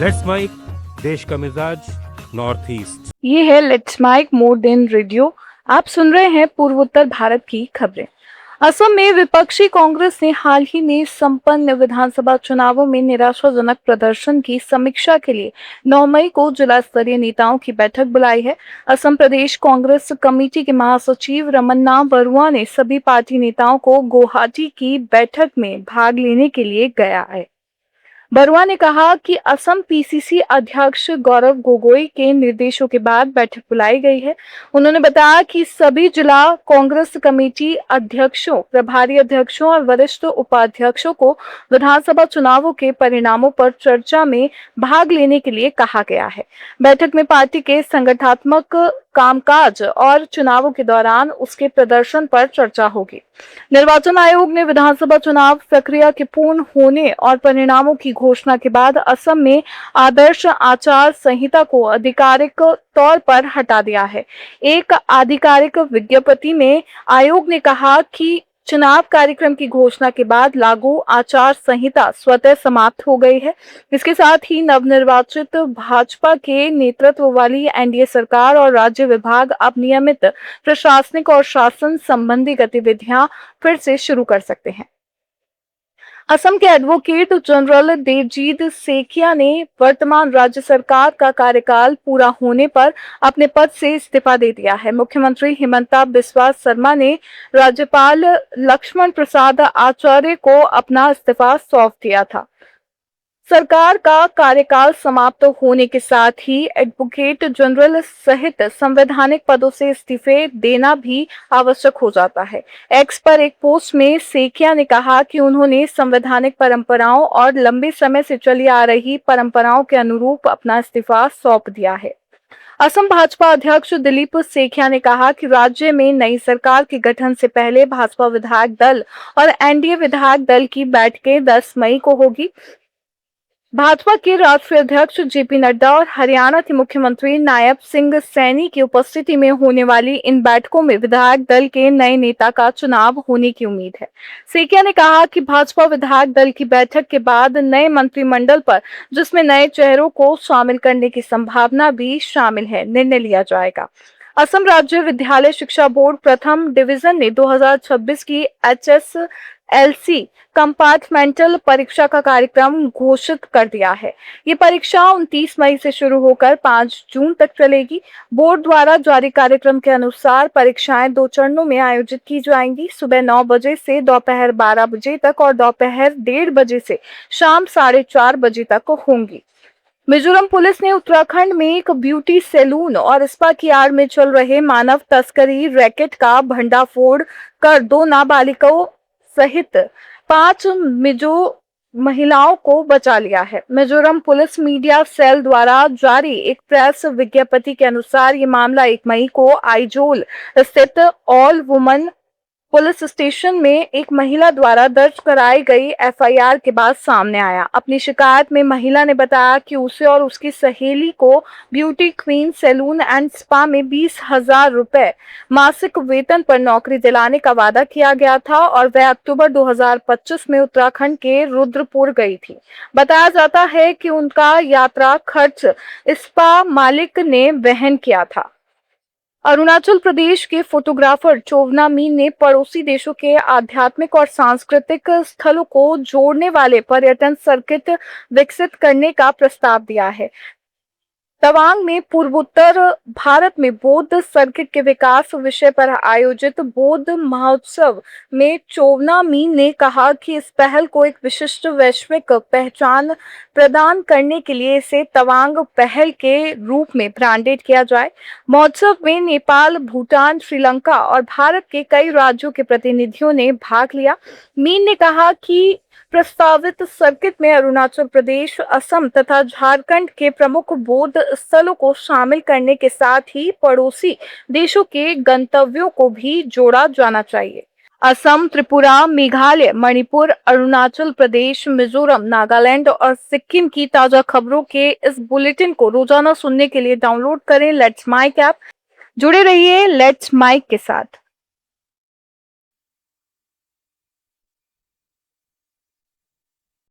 Let's mic, देश का मिजाज, नॉर्थ ईस्ट। ये है let's mic more than radio. आप सुन रहे हैं पूर्वोत्तर भारत की खबरें। असम में विपक्षी कांग्रेस ने हाल ही में संपन्न विधानसभा चुनावों में निराशाजनक प्रदर्शन की समीक्षा के लिए 9 मई को जिला स्तरीय नेताओं की बैठक बुलाई है। असम प्रदेश कांग्रेस कमेटी के महासचिव रमन्ना बरुआ ने सभी पार्टी नेताओं को गुवाहाटी की बैठक में भाग लेने के लिए गया है। बरुआ ने कहा कि असम पीसीसी अध्यक्ष गौरव गोगोई के निर्देशों के बाद बैठक बुलाई गई है। उन्होंने बताया कि सभी जिला कांग्रेस कमेटी अध्यक्षों, प्रभारी अध्यक्षों और वरिष्ठ उपाध्यक्षों को विधानसभा चुनावों के परिणामों पर चर्चा में भाग लेने के लिए कहा गया है। बैठक में पार्टी के संगठनात्मक कामकाज और चुनावों के दौरान उसके प्रदर्शन पर चर्चा होगी। निर्वाचन आयोग ने विधानसभा चुनाव प्रक्रिया के पूर्ण होने और परिणामों की घोषणा के बाद असम में आदर्श आचार संहिता को आधिकारिक तौर पर हटा दिया है। एक आधिकारिक विज्ञप्ति में आयोग ने कहा कि चुनाव कार्यक्रम की घोषणा के बाद लागू आचार संहिता स्वतः समाप्त हो गई है। इसके साथ ही नवनिर्वाचित भाजपा के नेतृत्व वाली एनडीए सरकार और राज्य विभाग अब नियमित प्रशासनिक और शासन संबंधी गतिविधियां फिर से शुरू कर सकते हैं। असम के एडवोकेट जनरल देवजीत सेखिया ने वर्तमान राज्य सरकार का कार्यकाल पूरा होने पर अपने पद से इस्तीफा दे दिया है। मुख्यमंत्री हिमंता बिस्वा शर्मा ने राज्यपाल लक्ष्मण प्रसाद आचार्य को अपना इस्तीफा सौंप दिया था। सरकार का कार्यकाल समाप्त होने के साथ ही एडवोकेट जनरल सहित संवैधानिक पदों से इस्तीफे देना भी आवश्यक हो जाता है। एक्स पर एक पोस्ट में सेखिया ने कहा कि उन्होंने संवैधानिक परंपराओं और लंबे समय से चली आ रही परंपराओं के अनुरूप अपना इस्तीफा सौंप दिया है। असम भाजपा अध्यक्ष दिलीप सेखिया ने कहा कि राज्य में नई सरकार के गठन से पहले भाजपा विधायक दल और एनडीए विधायक दल की बैठकें 10 मई को होगी। भाजपा के राष्ट्रीय अध्यक्ष जेपी नड्डा और हरियाणा के मुख्यमंत्री नायब सिंह सैनी की उपस्थिति में होने वाली इन बैठकों में विधायक दल के नए नेता का चुनाव होने की उम्मीद है। सेकिया ने कहा कि भाजपा विधायक दल की बैठक के बाद नए मंत्रिमंडल पर, जिसमें नए चेहरों को शामिल करने की संभावना भी शामिल है, निर्णय लिया जाएगा। असम राज्य विद्यालय शिक्षा बोर्ड प्रथम डिवीजन ने 2026 की HSLC कंपार्टमेंटल परीक्षा का कार्यक्रम घोषित कर दिया है। ये परीक्षा 29 मई से शुरू होकर 5 जून तक चलेगी। बोर्ड द्वारा जारी कार्यक्रम के अनुसार परीक्षाएं 2 चरणों में आयोजित की जाएंगी। सुबह 9 बजे से दोपहर 12 बजे तक और दोपहर 1:30 बजे से शाम 4:30 बजे तक होंगी। मिजोरम पुलिस ने उत्तराखंड में एक ब्यूटी सैलून और स्पा की आड़ में चल रहे मानव तस्करी रैकेट का भंडाफोड़ कर 2 नाबालिगों सहित 5 मिजो महिलाओं को बचा लिया है। मिजोरम पुलिस मीडिया सेल द्वारा जारी एक प्रेस विज्ञप्ति के अनुसार ये मामला 1 मई को आइजोल स्थित ऑल वुमन पुलिस स्टेशन में एक महिला द्वारा दर्ज कराई गई एफआईआर के बाद सामने आया। अपनी शिकायत में महिला ने बताया कि उसे और उसकी सहेली को beauty queen salon and spa में 20,000 रुपए मासिक वेतन पर नौकरी दिलाने का वादा किया गया था और वह अक्टूबर 2025 में उत्तराखंड के रुद्रपुर गई थी। बताया जाता है कि उनका यात्रा खर्च स्पा मालिक ने वहन किया था। अरुणाचल प्रदेश के फोटोग्राफर चोवना मीन ने पड़ोसी देशों के आध्यात्मिक और सांस्कृतिक स्थलों को जोड़ने वाले पर्यटन सर्किट विकसित करने का प्रस्ताव दिया है। तवांग में पूर्वोत्तर भारत में बौद्ध सर्किट के विकास विषय पर आयोजित बौद्ध महोत्सव में चोवना मीन ने कहा कि इस पहल को एक विशिष्ट वैश्विक पहचान प्रदान करने के लिए इसे तवांग पहल के रूप में ब्रांडेड किया जाए। महोत्सव में नेपाल, भूटान, श्रीलंका और भारत के कई राज्यों के प्रतिनिधियों ने भाग लिया। मीन ने कहा कि प्रस्तावित सर्किट में अरुणाचल प्रदेश, असम तथा झारखंड के प्रमुख बौद्ध स्थलों को शामिल करने के साथ ही पड़ोसी देशों के गंतव्यों को भी जोड़ा जाना चाहिए। असम, त्रिपुरा, मेघालय, मणिपुर, अरुणाचल प्रदेश, मिजोरम, नागालैंड और सिक्किम की ताजा खबरों के इस बुलेटिन को रोजाना सुनने के लिए डाउनलोड करें लेट्स माइक ऐप। जुड़े रहिए लेट्स माइक के साथ।